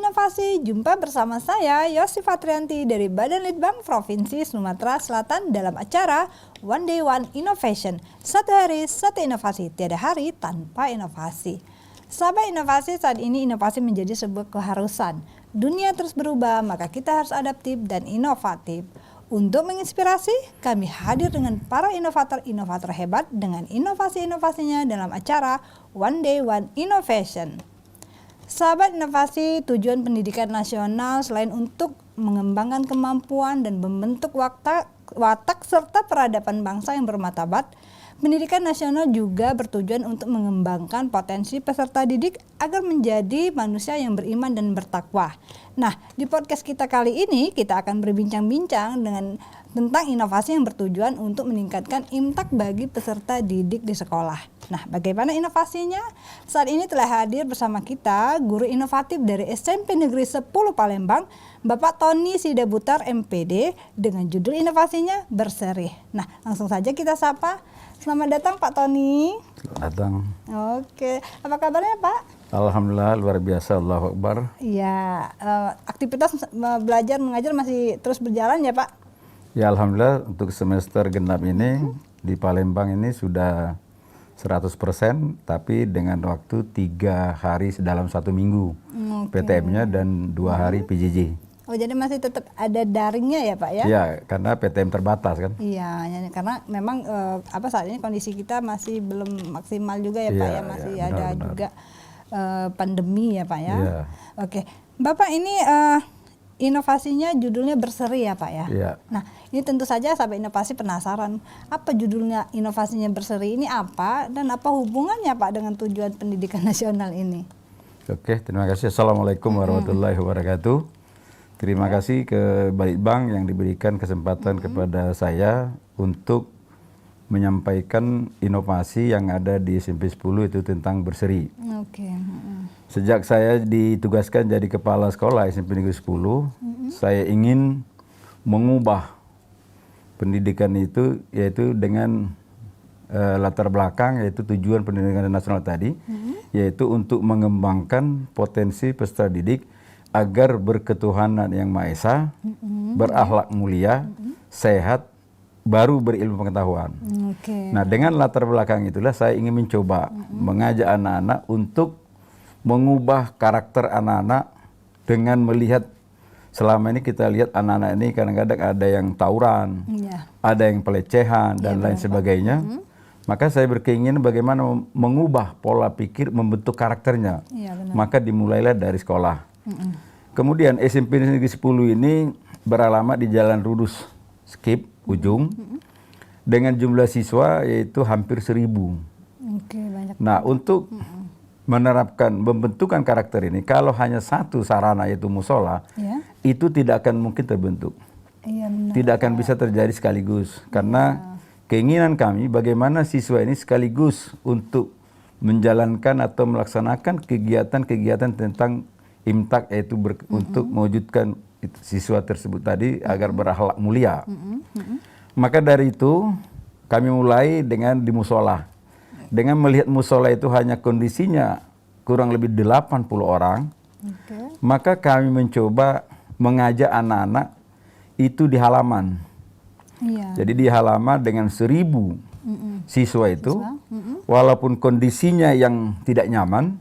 Inovasi, jumpa bersama saya Yosif Fatrianti dari Badan Litbang Provinsi Sumatera Selatan dalam acara One Day One Innovation. Satu hari, satu inovasi, tiada hari tanpa inovasi. Sahabat inovasi, saat ini inovasi menjadi sebuah keharusan. Dunia terus berubah, maka kita harus adaptif dan inovatif. Untuk menginspirasi, kami hadir dengan para inovator-inovator hebat dengan inovasi-inovasinya dalam acara One Day One Innovation. Sahabat inovasi, tujuan pendidikan nasional selain untuk mengembangkan kemampuan dan membentuk watak serta peradaban bangsa yang bermartabat, pendidikan nasional juga bertujuan untuk mengembangkan potensi peserta didik agar menjadi manusia yang beriman dan bertakwa. Nah, di podcast kita kali ini kita akan berbincang-bincang tentang inovasi yang bertujuan untuk meningkatkan impact bagi peserta didik di sekolah. Nah, bagaimana inovasinya? Saat ini telah hadir bersama kita guru inovatif dari SMP Negeri 10 Palembang, Bapak Tony Sidabutar MPD, dengan judul inovasinya Berseri. Nah, langsung saja kita sapa. Selamat datang Pak Tony. Selamat datang. Oke, apa kabarnya Pak? Alhamdulillah, luar biasa, Allahu Akbar. Iya, aktivitas belajar mengajar masih terus berjalan ya Pak? Ya Alhamdulillah, untuk semester genap ini di Palembang ini sudah 100%, tapi dengan waktu 3 hari dalam 1 minggu PTM-nya dan 2 hari PJJ. Oh, jadi masih tetap ada daringnya ya Pak ya? Iya, karena PTM terbatas kan. Iya, karena memang saat ini kondisi kita masih belum maksimal juga ya Pak ya, masih ada benar. Juga pandemi ya Pak ya. Iya. Oke, Bapak ini inovasinya judulnya Berseri ya Pak ya. Iya. Nah, ini tentu saja sahabat inovasi penasaran, apa judulnya inovasinya Berseri ini apa dan apa hubungannya Pak dengan tujuan pendidikan nasional ini? Oke, terima kasih. Assalamualaikum warahmatullahi wabarakatuh. Terima kasih ke Balitbang yang diberikan kesempatan kepada saya untuk menyampaikan inovasi yang ada di SMP 10 itu tentang berseri. Oke. Sejak saya ditugaskan jadi kepala sekolah SMP Negeri 10, saya ingin mengubah pendidikan itu yaitu dengan latar belakang yaitu tujuan pendidikan nasional tadi, yaitu untuk mengembangkan potensi peserta didik agar berketuhanan yang Maha Esa, berakhlak mulia, sehat, baru berilmu pengetahuan. Nah, dengan latar belakang itulah saya ingin mencoba mengajak anak-anak untuk mengubah karakter anak-anak dengan melihat selama ini kita lihat anak-anak ini kadang-kadang ada yang tawuran, ada yang pelecehan dan lain sebagainya. Maka saya berkeinginan bagaimana mengubah pola pikir, membentuk karakternya. Maka dimulailah dari sekolah. Kemudian SMP Negeri 10 ini beralamat di Jalan Rudus Skip Ujung dengan jumlah siswa yaitu hampir 1.000. Banyak. Nah, untuk menerapkan pembentukan karakter ini, kalau hanya satu sarana yaitu musola, itu tidak akan mungkin terbentuk. Tidak akan bisa terjadi sekaligus karena keinginan kami bagaimana siswa ini sekaligus untuk menjalankan atau melaksanakan kegiatan-kegiatan tentang imtak yaitu untuk mewujudkan siswa tersebut tadi agar berakhlak mulia. Maka dari itu kami mulai dengan di musola. Dengan melihat musola itu hanya kondisinya kurang lebih 80 orang, maka kami mencoba mengajak anak-anak itu di halaman. Jadi di halaman dengan 1.000 siswa itu, walaupun kondisinya yang tidak nyaman,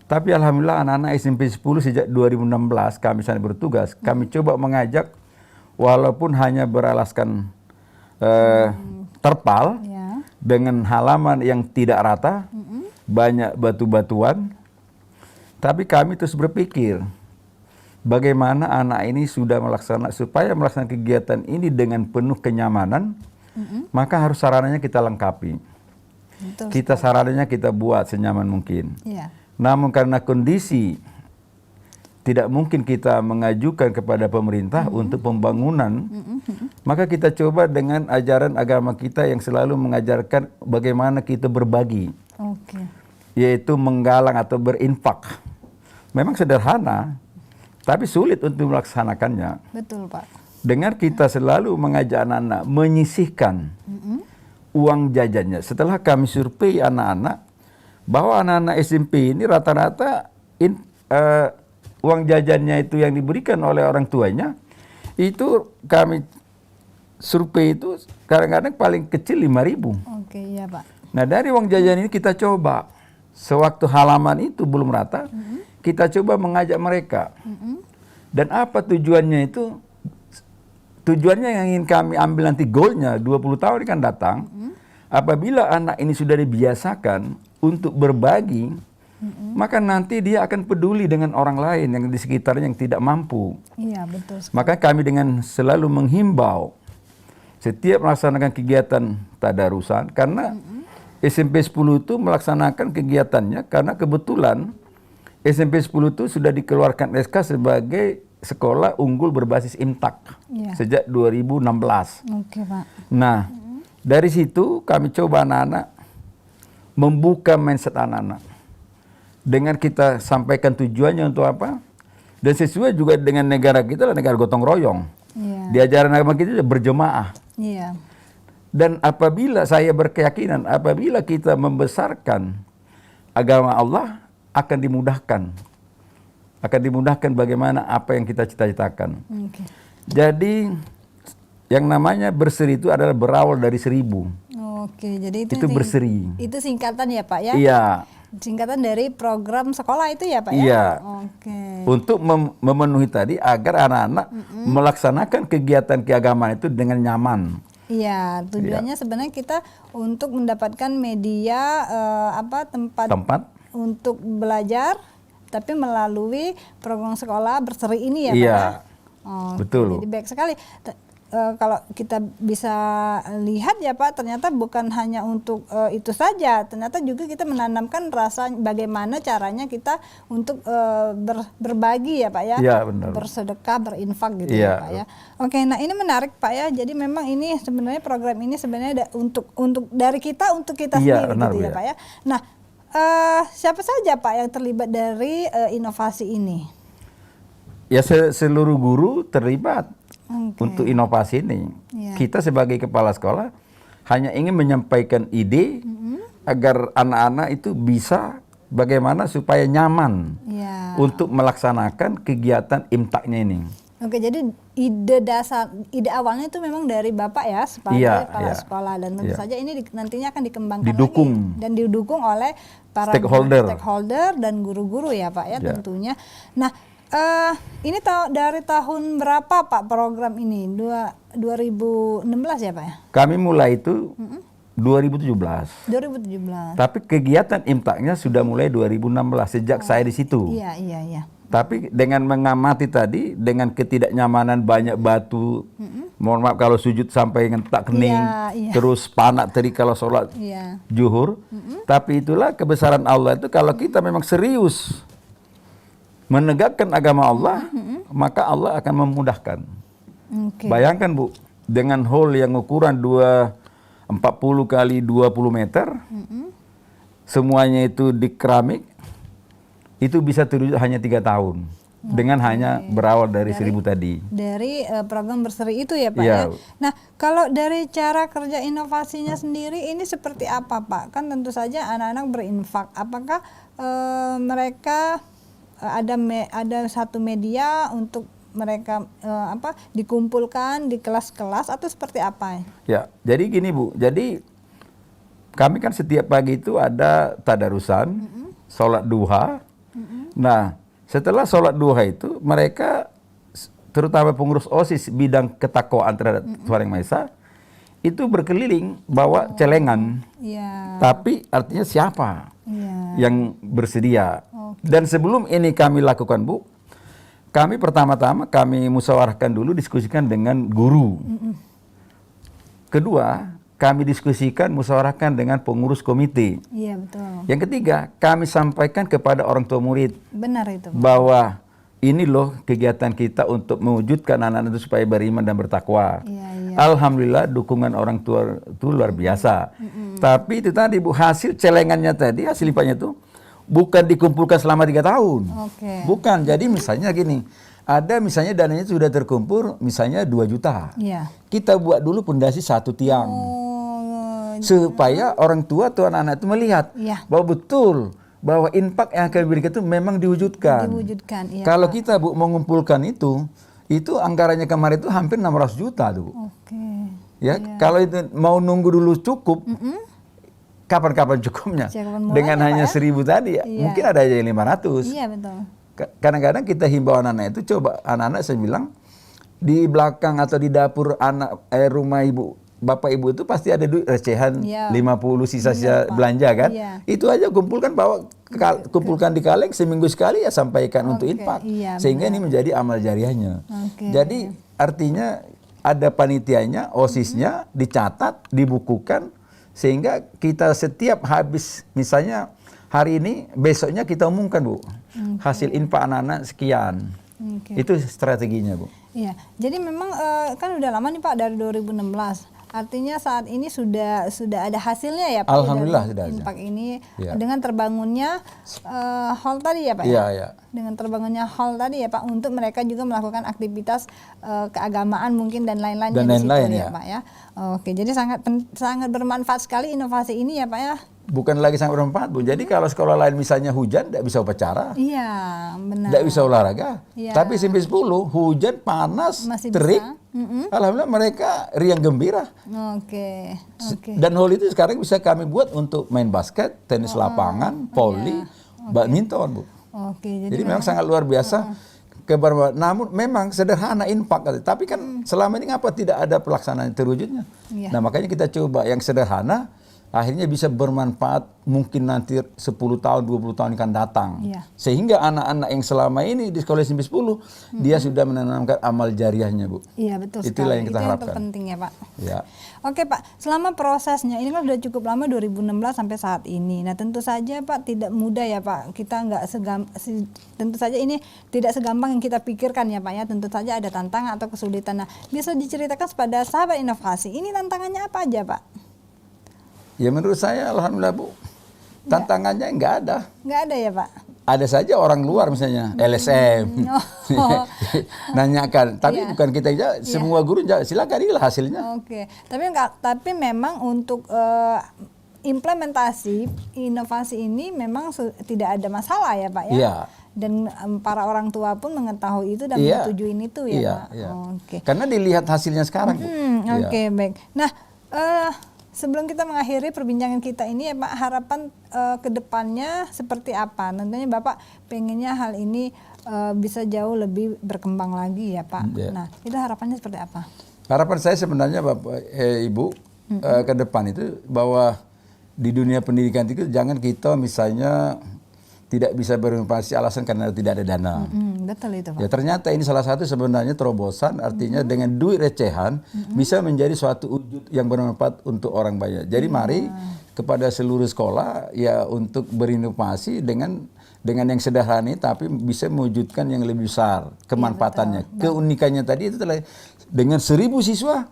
tapi alhamdulillah anak-anak SMP 10 sejak 2016 kami sana bertugas, kami coba mengajak walaupun hanya beralaskan terpal dengan halaman yang tidak rata, banyak batu-batuan, tapi kami terus berpikir bagaimana anak ini supaya melaksanakan kegiatan ini dengan penuh kenyamanan, maka harus sarananya kita lengkapi. Sarananya kita buat senyaman mungkin. Namun karena kondisi tidak mungkin kita mengajukan kepada pemerintah untuk pembangunan, maka kita coba dengan ajaran agama kita yang selalu mengajarkan bagaimana kita berbagi, yaitu menggalang atau berinfak. Memang sederhana, tapi sulit untuk melaksanakannya. Betul Pak. Dengan kita selalu mengajak anak-anak menyisihkan uang jajannya. Setelah kami survei anak-anak, bahwa anak-anak SMP ini rata-rata uang jajannya itu yang diberikan oleh orang tuanya, itu kami survei itu kadang-kadang paling kecil 5.000. Oke, iya Pak. Nah dari uang jajan ini kita coba, sewaktu halaman itu belum rata, kita coba mengajak mereka. Dan apa tujuannya itu? Tujuannya yang ingin kami ambil nanti goalnya 20 tahun ini kan datang. Apabila anak ini sudah dibiasakan untuk berbagi, maka nanti dia akan peduli dengan orang lain yang di sekitarnya yang tidak mampu. Iya, betul sekali. Maka kami dengan selalu menghimbau setiap melaksanakan kegiatan tadarusan, karena SMP 10 itu melaksanakan kegiatannya karena kebetulan SMP 10 itu sudah dikeluarkan SK sebagai sekolah unggul berbasis imtak sejak 2016. Oke, Pak. Nah, dari situ kami coba anak-anak membuka mindset anak-anak. Dengan kita sampaikan tujuannya untuk apa? Dan sesuai juga dengan negara kita, negara gotong royong. Di ajaran agama kita berjemaah. Iya. Dan apabila saya berkeyakinan, apabila kita membesarkan agama Allah, akan dimudahkan. Akan dimudahkan bagaimana apa yang kita cita-citakan. Jadi yang namanya berseri itu adalah berawal dari 1000. Oke, jadi itu berseri. Itu singkatan ya Pak ya? Iya. Singkatan dari program sekolah itu ya Pak ya? Iya. Oke. Untuk memenuhi tadi agar anak-anak melaksanakan kegiatan keagamaan itu dengan nyaman. Iya, tujuannya sebenarnya kita untuk mendapatkan media tempat untuk belajar, tapi melalui program sekolah berseri ini ya Pak? Iya, betul. Jadi baik sekali. Kalau kita bisa lihat ya Pak, ternyata bukan hanya untuk itu saja, ternyata juga kita menanamkan rasa bagaimana caranya kita untuk berbagi ya Pak ya, benar. Bersedekah, berinfak gitu ya Pak ya. Oke, nah ini menarik Pak ya. Jadi memang ini sebenarnya program ini sebenarnya untuk dari kita untuk kita sendiri gitu ya Pak ya. Nah, siapa saja Pak yang terlibat dari inovasi ini? Ya seluruh guru terlibat untuk inovasi ini. Kita sebagai kepala sekolah hanya ingin menyampaikan ide agar anak-anak itu bisa bagaimana supaya nyaman untuk melaksanakan kegiatan imtaknya ini. Oke, jadi ide awalnya itu memang dari Bapak ya sebagai kepala sekolah, dan tentu saja ini nantinya akan dikembangkan lagi dan didukung oleh para stakeholder dan guru-guru ya Pak ya tentunya. Nah, ini dari tahun berapa Pak program ini? 2016 ya Pak ya? Kami mulai itu 2017. Tapi kegiatan imtaknya sudah mulai 2016 sejak saya di situ. Iya. Tapi dengan mengamati tadi, dengan ketidaknyamanan banyak batu, mohon maaf kalau sujud sampai ngentak kening, terus panak tadi kalau sholat zuhur. Tapi itulah kebesaran Allah itu, kalau kita memang serius menegakkan agama Allah, maka Allah akan memudahkan. Bayangkan Bu, dengan hall yang ukuran 40 kali 20 meter, semuanya itu di keramik, itu bisa terwujud hanya 3 tahun. Dengan hanya berawal dari 1000 tadi. Dari program berseri itu ya Pak ya. Nah, kalau dari cara kerja inovasinya sendiri ini seperti apa Pak? Kan tentu saja anak-anak berinfak. Apakah mereka ada satu media untuk mereka dikumpulkan di kelas-kelas atau seperti apa? Ya, jadi gini Bu. Jadi kami kan setiap pagi itu ada tadarusan, sholat duha. Nah, setelah sholat duha itu mereka, terutama pengurus OSIS bidang ketakwaan terhadap Tuhan Yang Maha Esa, itu berkeliling bawa celengan. Tapi artinya siapa yang bersedia? Dan sebelum ini kami lakukan Bu, kami pertama-tama kami musyawarahkan dulu, diskusikan dengan guru. Kedua, kami diskusikan, musyawarahkan dengan pengurus komite. Iya, betul. Yang ketiga, kami sampaikan kepada orang tua murid. Benar itu. Bahwa ini loh kegiatan kita untuk mewujudkan anak-anak itu supaya beriman dan bertakwa. Alhamdulillah dukungan orang tua itu luar biasa. Tapi itu tadi Bu, hasil celengannya tadi, hasil limpahnya itu bukan dikumpulkan selama 3 tahun. Bukan, jadi misalnya gini. Ada misalnya dananya sudah terkumpul misalnya 2 juta. Kita buat dulu pondasi 1 tiang. Supaya orang tua atau anak-anak itu melihat bahwa betul bahwa impak yang akan diberikan itu memang diwujudkan. Diwujudkan, iya. Kalau kita Bu mengumpulkan itu anggarannya kemarin itu hampir 600 juta tuh. Oke. Ya, kalau itu mau nunggu dulu cukup, kapan-kapan cukupnya? Kapan mulainya, Dengan Pak, hanya ya? 1000 tadi, ya, Iya. mungkin ada aja yang 500. Iya, betul. Kadang-kadang kita himbau anak-anak itu, coba anak-anak saya bilang, di belakang atau di dapur rumah ibu, bapak ibu itu pasti ada duit recehan, Iya. 50 sisa-sisa Iya, Pak. belanja kan? Iya. Itu aja kumpulkan, kumpulkan di kaleng, seminggu sekali ya sampaikan untuk Oke, infak. iya, Sehingga benar. ini menjadi amal jariahnya. Oke. Jadi artinya ada panitianya, OSIS-nya, dicatat, dibukukan, sehingga kita setiap habis, misalnya hari ini, besoknya kita umumkan Bu, hasil infak anak-anak sekian. Oke. Itu strateginya Bu. Iya, jadi memang kan udah lama nih Pak, dari 2016. Artinya saat ini sudah ada hasilnya ya Pak. Alhamdulillah dari sudah ada. infak ini Ya. dengan terbangunnya hall tadi ya Pak. Iya, ya? iya. Dengan terbangunnya hall tadi ya Pak, untuk mereka juga melakukan aktivitas keagamaan mungkin dan lain-lainnya Dan di situ lain-lain, ya ya. Pak ya. Oke, jadi sangat bermanfaat sekali inovasi ini ya Pak ya. Bukan lagi sangat bermanfaat Bu. Jadi kalau sekolah lain misalnya hujan, tidak bisa upacara. Iya, benar. Tidak bisa olahraga. Iya. Tapi SMP 10, hujan, panas, Masih terik. bisa. Alhamdulillah mereka riang gembira. Oke. Dan hall itu sekarang bisa kami buat untuk main basket, tenis lapangan, voli, badminton Bu. Oke, Jadi memang sangat luar biasa. Namun memang sederhana infak, tapi kan selama ini ngapa tidak ada pelaksanaan terwujudnya? Iya. Nah makanya kita coba yang sederhana, akhirnya bisa bermanfaat mungkin nanti 10 tahun, 20 tahun akan datang. Iya. Sehingga anak-anak yang selama ini di sekolah SMP 10, dia sudah menanamkan amal jariahnya Bu. Iya, betul Itulah sekali. yang kita Itu yang harapkan. terpenting ya Pak. Ya. Oke Pak, selama prosesnya ini kan sudah cukup lama 2016 sampai saat ini. Nah tentu saja Pak tidak mudah ya Pak. Kita tentu saja ini tidak segampang yang kita pikirkan ya Pak ya. Tentu saja ada tantangan atau kesulitan. Nah bisa diceritakan kepada sahabat inovasi, ini tantangannya apa aja Pak? Ya menurut saya alhamdulillah Bu, tantangannya nggak ada. Nggak ada ya Pak? Ada saja orang luar misalnya LSM nanyakan, tapi Iya. bukan kita aja, semua guru silakan inilah hasilnya. Oke, tapi memang untuk implementasi inovasi ini memang tidak ada masalah ya Pak ya. Iya. Dan para orang tua pun mengetahui itu dan Iya. menyetujui itu ya Iya, Pak. iya. Oke. Karena dilihat hasilnya sekarang Bu. Iya. Oke, baik. Nah, sebelum kita mengakhiri perbincangan kita ini ya Pak, harapan ke depannya seperti apa? Tentunya Bapak pengennya hal ini bisa jauh lebih berkembang lagi ya Pak. Iya. Nah, itu harapannya seperti apa? Harapan saya sebenarnya Bapak Ibu ke depan itu bahwa di dunia pendidikan itu jangan kita misalnya tidak bisa berinovasi alasan karena tidak ada dana. Betul itu Pak. Ya ternyata ini salah satu sebenarnya terobosan, artinya dengan duit recehan bisa menjadi suatu wujud yang bermanfaat untuk orang banyak. Jadi mari kepada seluruh sekolah ya untuk berinovasi dengan yang sederhana ini, tapi bisa mewujudkan yang lebih besar kemanfaatannya. Keunikannya tadi itu telah dengan 1000 siswa.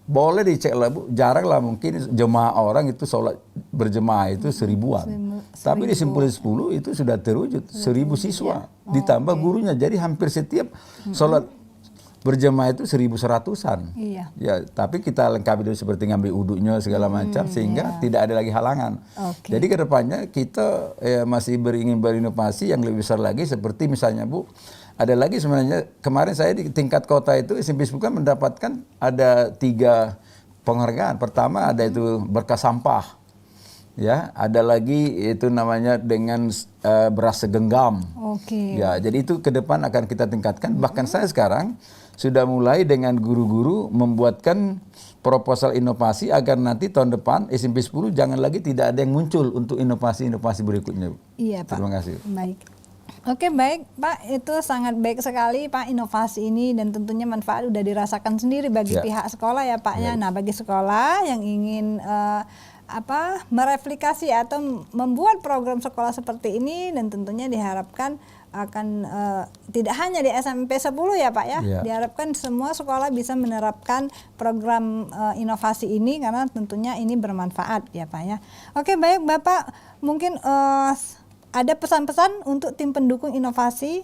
Boleh dicek lah Bu, jarang lah mungkin jemaah orang itu sholat berjemaah itu 1000-an. Tapi di simpul 10 itu sudah terwujud 1000 siswa. Ditambah gurunya, jadi hampir setiap sholat berjemaah itu 1100-an. Iya. Ya, tapi kita lengkapi dulu seperti ngambil uduknya segala macam sehingga tidak ada lagi halangan. Oke. Jadi kedepannya kita masih ingin berinovasi yang lebih besar lagi, seperti misalnya Bu, ada lagi sebenarnya kemarin saya di tingkat kota itu SMP 10 kan mendapatkan ada 3 penghargaan. Pertama ada itu berkah sampah, ya. Ada lagi itu namanya dengan beras segenggam. Oke. Ya, jadi itu ke depan akan kita tingkatkan. Bahkan saya sekarang sudah mulai dengan guru-guru membuatkan proposal inovasi agar nanti tahun depan SMP 10 jangan lagi tidak ada yang muncul untuk inovasi-inovasi berikutnya. Bu. Iya Pak. Terima kasih. Baik. Oke, baik Pak, itu sangat baik sekali Pak inovasi ini, dan tentunya manfaat udah dirasakan sendiri bagi pihak sekolah ya Pak ya. Nah, bagi sekolah yang ingin mereplikasi atau membuat program sekolah seperti ini, dan tentunya diharapkan akan tidak hanya di SMP 10 ya Pak ya. Diharapkan semua sekolah bisa menerapkan program inovasi ini karena tentunya ini bermanfaat ya Pak ya. Oke, baik Bapak, mungkin ada pesan-pesan untuk tim pendukung inovasi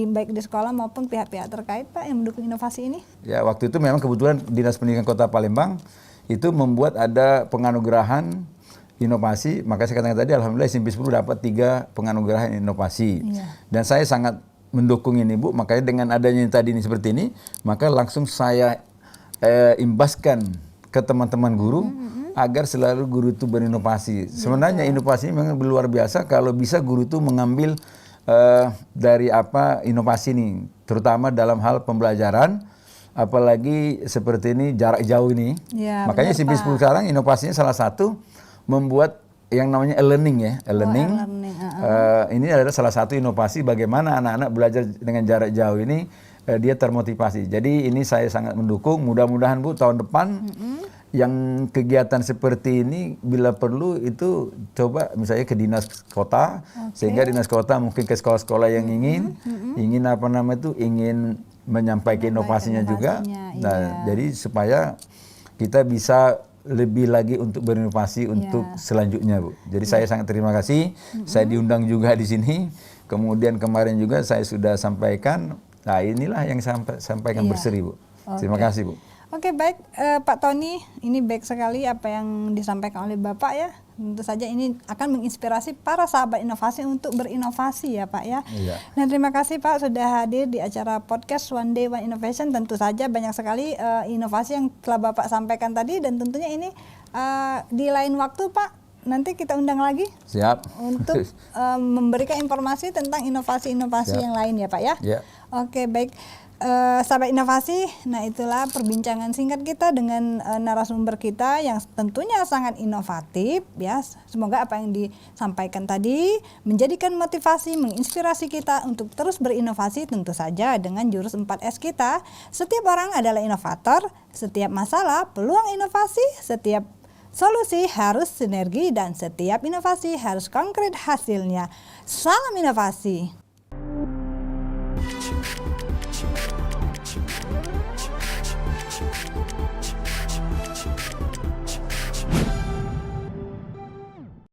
baik di sekolah maupun pihak-pihak terkait Pak yang mendukung inovasi ini? Ya, waktu itu memang kebetulan Dinas Pendidikan Kota Palembang itu membuat ada penganugerahan inovasi, maka saya katakan tadi alhamdulillah SMP 10 dapat 3 penganugerahan inovasi. Dan saya sangat mendukung ini Bu, makanya dengan adanya tadi ini seperti ini, maka langsung saya imbaskan ke teman-teman guru agar selalu guru itu berinovasi. Sebenarnya inovasi memang luar biasa kalau bisa guru itu mengambil dari apa inovasi ini, terutama dalam hal pembelajaran, apalagi seperti ini jarak jauh ini. Ya, makanya SMP 10 sekarang inovasinya salah satu membuat yang namanya e-learning ya, e-learning. Ini adalah salah satu inovasi bagaimana anak-anak belajar dengan jarak jauh ini dia termotivasi. Jadi ini saya sangat mendukung. Mudah-mudahan Bu tahun depan yang kegiatan seperti ini bila perlu itu coba misalnya ke dinas kota, sehingga dinas kota mungkin ke sekolah-sekolah yang ingin apa nama itu ingin menyampaikan inovasinya juga. Nah, jadi supaya kita bisa lebih lagi untuk berinovasi untuk selanjutnya Bu. Jadi saya sangat terima kasih. Saya diundang juga di sini. Kemudian kemarin juga saya sudah sampaikan. Nah inilah yang sampaikan berseri Bu. Terima kasih Bu. Oke, baik Pak Tony, ini baik sekali apa yang disampaikan oleh Bapak ya. Tentu saja ini akan menginspirasi para sahabat inovasi untuk berinovasi ya Pak ya. Dan terima kasih Pak sudah hadir di acara podcast One Day One Innovation. Tentu saja banyak sekali inovasi yang telah Bapak sampaikan tadi, dan tentunya ini di lain waktu Pak nanti kita undang lagi. Siap. Untuk memberikan informasi tentang inovasi-inovasi yang lain ya Pak ya. Oke, baik. Sahabat inovasi, nah itulah perbincangan singkat kita dengan narasumber kita yang tentunya sangat inovatif ya. Semoga apa yang disampaikan tadi menjadikan motivasi, menginspirasi kita untuk terus berinovasi, tentu saja dengan jurus 4S kita. Setiap orang adalah inovator, setiap masalah peluang inovasi, setiap solusi harus sinergi, dan setiap inovasi harus konkret hasilnya. Salam inovasi.